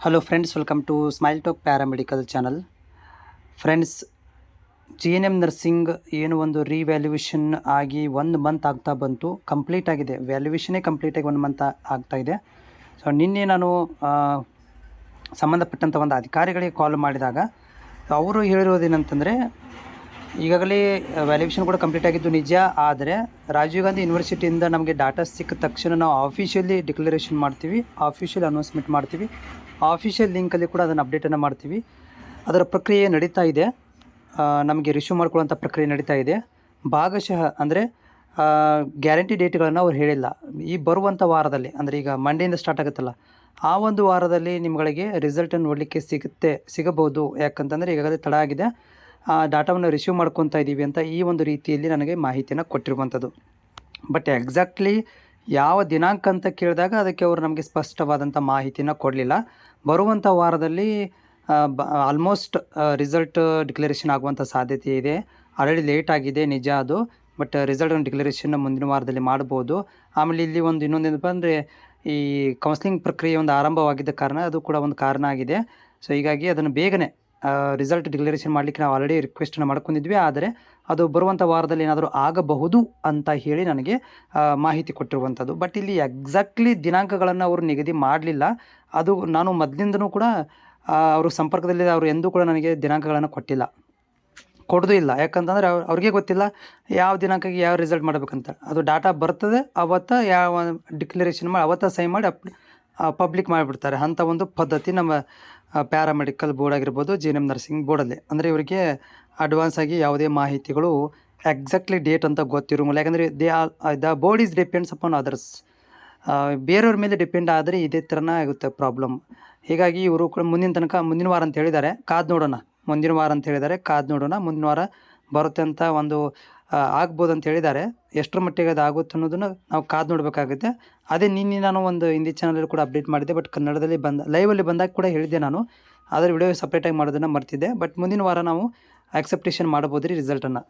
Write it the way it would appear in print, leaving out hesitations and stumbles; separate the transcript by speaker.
Speaker 1: Hello friends, welcome to Smile Talk paramedical channel. Friends, GNM nursing ಏನು ಒಂದು revaluation ಆಗಿ 1 month ಆಗ್ತಾ ಬಂತು. ಕಂಪ್ಲೀಟ್ ಆಗಿದೆ, ವ್ಯಾಲ್ಯೂಯೇಷನೇ ಕಂಪ್ಲೀಟಾಗಿ 1 ಮಂತ್ ಆಗ್ತಾ ಇದೆ. ಸೊ ನಿನ್ನೆ ನಾನು ಸಂಬಂಧಪಟ್ಟಂಥ ಒಂದು ಅಧಿಕಾರಿಗಳಿಗೆ ಕಾಲ್ ಮಾಡಿದಾಗ ಅವರು ಹೇಳಿರೋದೇನಂತಂದರೆ, ಈಗಾಗಲೇ ವ್ಯಾಲ್ಯೂಯೇಷನ್ ಕೂಡ ಕಂಪ್ಲೀಟ್ ಆಗಿದ್ದು ನಿಜ. ಆದರೆ ರಾಜೀವ್ ಗಾಂಧಿ ಯೂನಿವರ್ಸಿಟಿಯಿಂದ ನಮಗೆ ಡಾಟಾ ಸಿಕ್ಕ ತಕ್ಷಣ ನಾವು ಆಫಿಷಿಯಲಿ ಡಿಕ್ಲರೇಷನ್ ಮಾಡ್ತೀವಿ, ಆಫಿಷಿಯಲ್ ಅನೌನ್ಸ್ಮೆಂಟ್ ಮಾಡ್ತೀವಿ, ಆಫಿಷಿಯಲ್ ಲಿಂಕಲ್ಲಿ ಕೂಡ ಅದನ್ನು ಅಪ್ಡೇಟನ್ನು ಮಾಡ್ತೀವಿ. ಅದರ ಪ್ರಕ್ರಿಯೆ ನಡೀತಾ ಇದೆ. ನಮಗೆ ರಿಶ್ಯೂ ಮಾಡ್ಕೊಳ್ಳೋಂಥ ಪ್ರಕ್ರಿಯೆ ನಡೀತಾ ಇದೆ. ಭಾಗಶಃ ಅಂದರೆ ಗ್ಯಾರಂಟಿ ಡೇಟ್ಗಳನ್ನು ಅವ್ರು ಹೇಳಿಲ್ಲ. ಈ ಬರುವಂಥ ವಾರದಲ್ಲಿ, ಅಂದರೆ ಈಗ ಮಂಡೆಯಿಂದ ಸ್ಟಾರ್ಟ್ ಆಗುತ್ತಲ್ಲ, ಆ ಒಂದು ವಾರದಲ್ಲಿ ನಿಮ್ಗಳಿಗೆ ರಿಸಲ್ಟನ್ನು ನೋಡಲಿಕ್ಕೆ ಸಿಗಬಹುದು. ಯಾಕಂತಂದರೆ ಈಗಾಗಲೇ ತಡ ಆಗಿದೆ, ಡಾಟಾವನ್ನು ರಿಸೀವ್ ಮಾಡ್ಕೊತಾ ಇದ್ದೀವಿ ಅಂತ ಈ ಒಂದು ರೀತಿಯಲ್ಲಿ ನನಗೆ ಮಾಹಿತಿಯನ್ನು ಕೊಟ್ಟಿರುವಂಥದ್ದು. ಬಟ್ ಎಕ್ಸಾಕ್ಟ್ಲಿ ಯಾವ ದಿನಾಂಕ ಅಂತ ಕೇಳಿದಾಗ ಅದಕ್ಕೆ ಅವರು ನಮಗೆ ಸ್ಪಷ್ಟವಾದಂಥ ಮಾಹಿತಿನ ಕೊಡಲಿಲ್ಲ. ಬರುವಂಥ ವಾರದಲ್ಲಿ ಆಲ್ಮೋಸ್ಟ್ ರಿಸಲ್ಟ್ ಡಿಕ್ಲರೇಷನ್ ಆಗುವಂಥ ಸಾಧ್ಯತೆ ಇದೆ. ಆಲ್ರೆಡಿ ಲೇಟ್ ಆಗಿದೆ ನಿಜ ಅದು, ಬಟ್ ರಿಸಲ್ಟ್ ಡಿಕ್ಲರೇಷನ್ನ ಮುಂದಿನ ವಾರದಲ್ಲಿ ಮಾಡ್ಬೋದು. ಆಮೇಲೆ ಇಲ್ಲಿ ಇನ್ನೊಂದೇನಪ್ಪ ಅಂದರೆ, ಈ ಕೌನ್ಸ್ಲಿಂಗ್ ಪ್ರಕ್ರಿಯೆ ಒಂದು ಆರಂಭವಾಗಿದ್ದ ಕಾರಣ ಅದು ಕೂಡ ಒಂದು ಕಾರಣ ಆಗಿದೆ. ಸೊ ಹೀಗಾಗಿ ಅದನ್ನು ಬೇಗನೆ ರಿಸಲ್ಟ್ ಡಿಕ್ಲರೇಷನ್ ಮಾಡಲಿಕ್ಕೆ ನಾವು ಆಲ್ರೆಡಿ ರಿಕ್ವೆಸ್ಟನ್ನು ಮಾಡ್ಕೊಂಡಿದ್ವಿ. ಆದರೆ ಅದು ಬರುವಂಥ ವಾರದಲ್ಲಿ ಏನಾದರೂ ಆಗಬಹುದು ಅಂತ ಹೇಳಿ ನನಗೆ ಮಾಹಿತಿ ಕೊಟ್ಟಿರುವಂಥದ್ದು. ಬಟ್ ಇಲ್ಲಿ ಎಕ್ಸಾಕ್ಟ್ಲಿ ದಿನಾಂಕಗಳನ್ನು ಅವರು ನಿಗದಿ ಮಾಡಲಿಲ್ಲ. ಅದು ನಾನು ಮೊದಲಿಂದನೂ ಕೂಡ ಅವರು ಸಂಪರ್ಕದಲ್ಲಿ ಅವರು ಎಂದೂ ಕೂಡ ನನಗೆ ದಿನಾಂಕಗಳನ್ನು ಕೊಡೋದು ಇಲ್ಲ. ಯಾಕಂತಂದರೆ ಅವ್ರಿಗೆ ಗೊತ್ತಿಲ್ಲ ಯಾವ ದಿನಾಂಕಕ್ಕೆ ಯಾವ ರಿಸಲ್ಟ್ ಮಾಡಬೇಕಂತ. ಅದು ಡಾಟಾ ಬರ್ತದೆ ಅವತ್ತು ಯಾವ ಡಿಕ್ಲರೇಷನ್ ಮಾಡಿ ಅವತ್ತು ಸೈ ಮಾಡಿ ಪಬ್ಲಿಕ್ ಮಾಡಿಬಿಡ್ತಾರೆ. ಅಂಥ ಒಂದು ಪದ್ಧತಿ ನಮ್ಮ ಪ್ಯಾರಾಮೆಡಿಕಲ್ ಬೋರ್ಡ್ ಆಗಿರ್ಬೋದು, GNM ನರ್ಸಿಂಗ್ ಬೋರ್ಡಲ್ಲಿ. ಅಂದರೆ ಇವರಿಗೆ ಅಡ್ವಾನ್ಸ್ ಆಗಿ ಯಾವುದೇ ಮಾಹಿತಿಗಳು ಎಕ್ಸಾಕ್ಟ್ಲಿ ಡೇಟ್ ಅಂತ ಗೊತ್ತಿರೋಂಗಿಲ್ಲ. ಯಾಕಂದರೆ the board is depends upon others. ಬೇರೆಯವ್ರ ಮೇಲೆ ಡಿಪೆಂಡ್ ಆದರೆ ಇದೇ ಥರನೇ ಆಗುತ್ತೆ ಪ್ರಾಬ್ಲಮ್. ಹೀಗಾಗಿ ಇವರು ಕೂಡ ಮುಂದಿನ ವಾರ ಅಂತ ಹೇಳಿದ್ದಾರೆ, ಕಾದು ನೋಡೋಣ. ಮುಂದಿನ ವಾರ ಅಂತ ಹೇಳಿದ್ದಾರೆ, ಕಾದು ನೋಡೋಣ. ಮುಂದಿನ ವಾರ ಬರುತ್ತೆ ಅಂತ ಒಂದು ಆಗ್ಬೋದು ಅಂತ ಹೇಳಿದ್ದಾರೆ. ಎಷ್ಟರ ಮಟ್ಟಿಗೆ ಅದು ಆಗುತ್ತೆ ಅನ್ನೋದನ್ನು ನಾವು ಕಾದು ನೋಡಬೇಕಾಗುತ್ತೆ. ಅದೇ ನಿನ್ನೆ ನಾನು ಒಂದು ಹಿಂದಿ ಚಾನಲಲ್ಲಿ ಕೂಡ ಅಪ್ಡೇಟ್ ಮಾಡಿದ್ದೆ. ಬಟ್ ಕನ್ನಡದಲ್ಲಿ ಲೈವಲ್ಲಿ ಬಂದಾಗ ಕೂಡ ಹೇಳಿದ್ದೆ ನಾನು. ಆದರೆ ವಿಡಿಯೋ ಸಪ್ರೇಟಾಗಿ ಮಾಡೋದನ್ನು ಮರ್ತಿದ್ದೆ. ಬಟ್ ಮುಂದಿನ ವಾರ ನಾವು ಆಕ್ಸೆಪ್ಟೇಷನ್ ಮಾಡ್ಬೋದು ರೀ ರಿಸಲ್ಟನ್ನು.